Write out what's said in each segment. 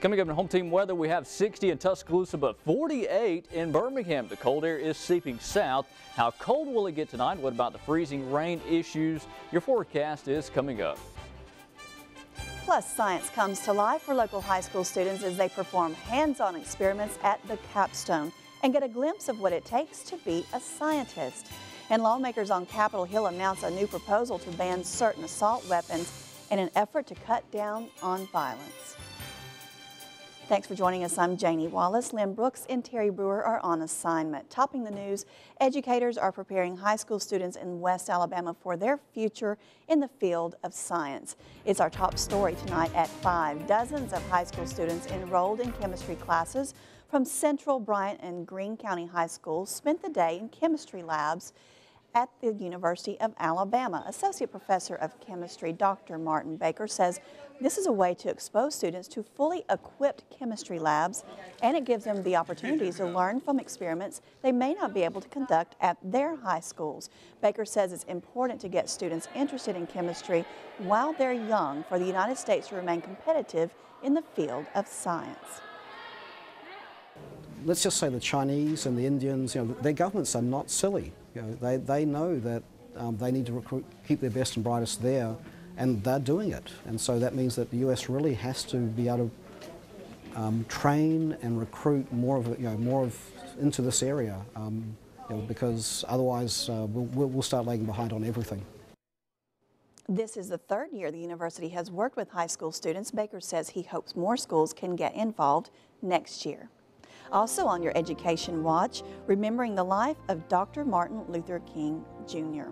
Coming up in home team weather, we have 60 in Tuscaloosa, but 48 in Birmingham. The cold air is seeping south. How cold will it get tonight? What about the freezing rain issues? Your forecast is coming up. Plus, science comes to life for local high school students as they perform hands-on experiments at the Capstone and get a glimpse of what it takes to be a scientist. And lawmakers on Capitol Hill announce a new proposal to ban certain assault weapons in an effort to cut down on violence. Thanks for joining us. I'm Janie Wallace. Lynn Brooks and Terry Brewer are on assignment. Topping the news, educators are preparing high school students in West Alabama for their future in the field of science. It's our top story tonight at 5. Dozens of high school students enrolled in chemistry classes from Central, Bryant, and Greene County High Schools spent the day in chemistry labs at the University of Alabama. Associate Professor of Chemistry Dr. Martin Baker says this is a way to expose students to fully equipped chemistry labs, and it gives them the opportunities to learn from experiments they may not be able to conduct at their high schools. Baker says it's important to get students interested in chemistry while they're young for the United States to remain competitive in the field of science. Let's just say the Chinese and the Indians, their governments are not silly. They know that they need to keep their best and brightest there, and they're doing it. And so that means that the US really has to be able to train and recruit more of into this area, because otherwise we'll start lagging behind on everything. This is the third year the university has worked with high school students. Baker says he hopes more schools can get involved next year. Also on your education watch, remembering the life of Dr. Martin Luther King, Jr.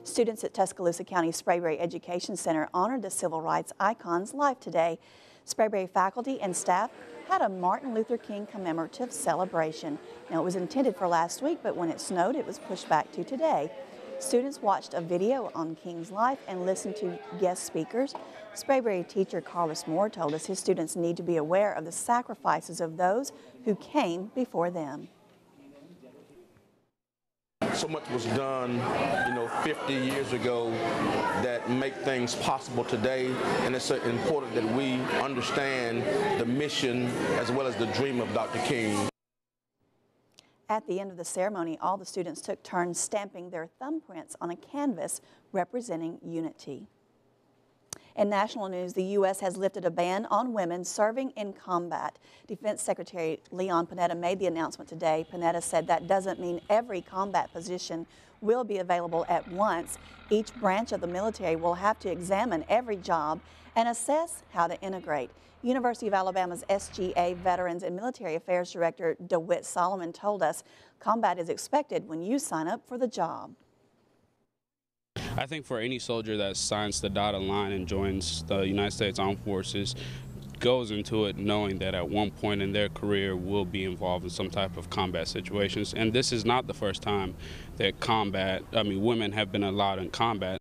Students at Tuscaloosa County Sprayberry Education Center honored the civil rights icon's life today. Sprayberry faculty and staff had a Martin Luther King commemorative celebration. Now, it was intended for last week, but when it snowed, it was pushed back to today. Students watched a video on King's life and listened to guest speakers. Sprayberry teacher Carlos Moore told us his students need to be aware of the sacrifices of those who came before them. So much was done, 50 years ago that make things possible today, and it's important that we understand the mission as well as the dream of Dr. King. At the end of the ceremony, all the students took turns stamping their thumbprints on a canvas representing unity. In national news, the U.S. has lifted a ban on women serving in combat. Defense Secretary Leon Panetta made the announcement today. Panetta said that doesn't mean every combat position will be available at once. Each branch of the military will have to examine every job and assess how to integrate. University of Alabama's SGA Veterans and Military Affairs Director DeWitt Solomon told us combat is expected when you sign up for the job. I think for any soldier that signs the dotted line and joins the United States Armed Forces, goes into it knowing that at one point in their career will be involved in some type of combat situations. And this is not the first time that women have been allowed in combat.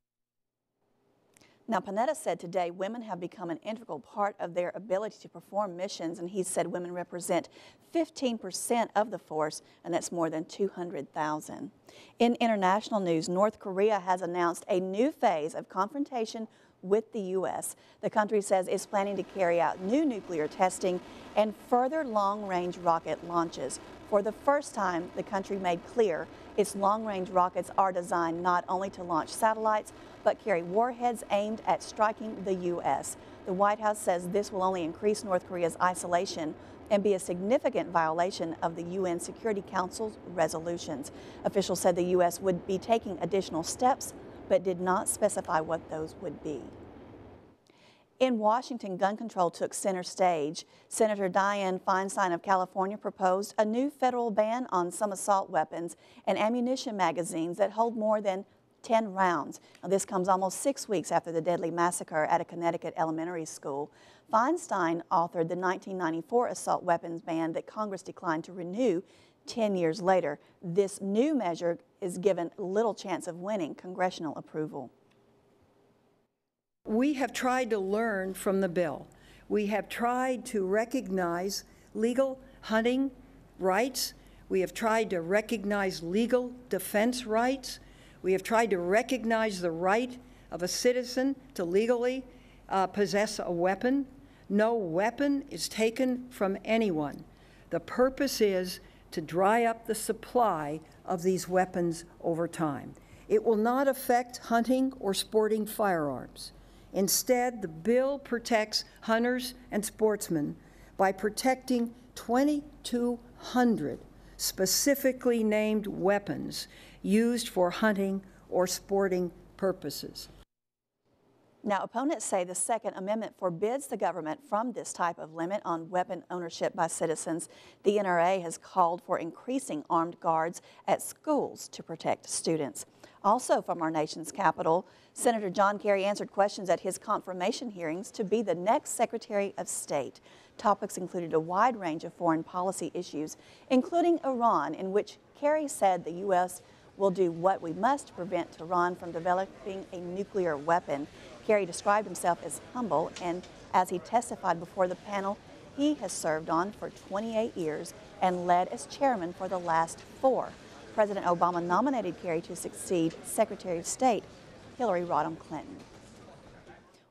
Now, Panetta said today women have become an integral part of their ability to perform missions, and he said women represent 15% of the force, and that's more than 200,000. In international news, North Korea has announced a new phase of confrontation with the U.S. The country says it's planning to carry out new nuclear testing and further long-range rocket launches. For the first time, the country made clear its long-range rockets are designed not only to launch satellites, but carry warheads aimed at striking the U.S. The White House says this will only increase North Korea's isolation and be a significant violation of the UN Security Council's resolutions. Officials said the U.S. would be taking additional steps, but did not specify what those would be. In Washington, gun control took center stage. Senator Dianne Feinstein of California proposed a new federal ban on some assault weapons and ammunition magazines that hold more than 10 rounds. Now, this comes almost 6 weeks after the deadly massacre at a Connecticut elementary school. Feinstein authored the 1994 assault weapons ban that Congress declined to renew 10 years later. This new measure is given little chance of winning congressional approval. We have tried to learn from the bill. We have tried to recognize legal hunting rights. We have tried to recognize legal defense rights. We have tried to recognize the right of a citizen to legally possess a weapon. No weapon is taken from anyone. The purpose is to dry up the supply of these weapons over time. It will not affect hunting or sporting firearms. Instead, the bill protects hunters and sportsmen by protecting 2,200 specifically named weapons used for hunting or sporting purposes. Now, opponents say the Second Amendment forbids the government from this type of limit on weapon ownership by citizens. The NRA has called for increasing armed guards at schools to protect students. Also from our nation's capital, Senator John Kerry answered questions at his confirmation hearings to be the next Secretary of State. Topics included a wide range of foreign policy issues, including Iran, in which Kerry said the U.S. will do what we must to prevent Tehran from developing a nuclear weapon. Kerry described himself as humble, and as he testified before the panel, he has served on for 28 years and led as chairman for the last 4. President Obama nominated Kerry to succeed Secretary of State Hillary Rodham Clinton.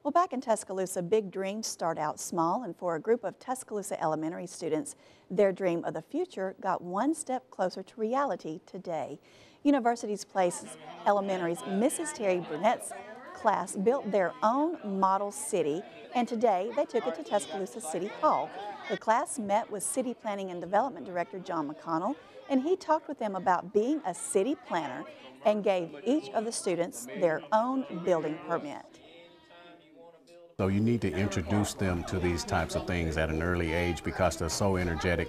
Well, back in Tuscaloosa, big dreams start out small, and for a group of Tuscaloosa elementary students, their dream of the future got one step closer to reality today. University's Place Elementary's Mrs. Terry Burnett's class built their own model city, and today they took it to Tuscaloosa City Hall. The class met with City Planning and Development Director John McConnell, and he talked with them about being a city planner and gave each of the students their own building permit. So you need to introduce them to these types of things at an early age because they're so energetic.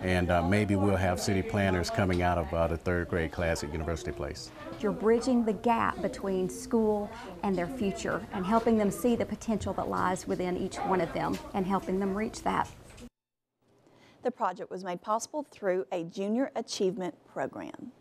And maybe we'll have city planners coming out of the 3rd grade class at University Place. You're bridging the gap between school and their future and helping them see the potential that lies within each one of them and helping them reach that. The project was made possible through a Junior Achievement Program.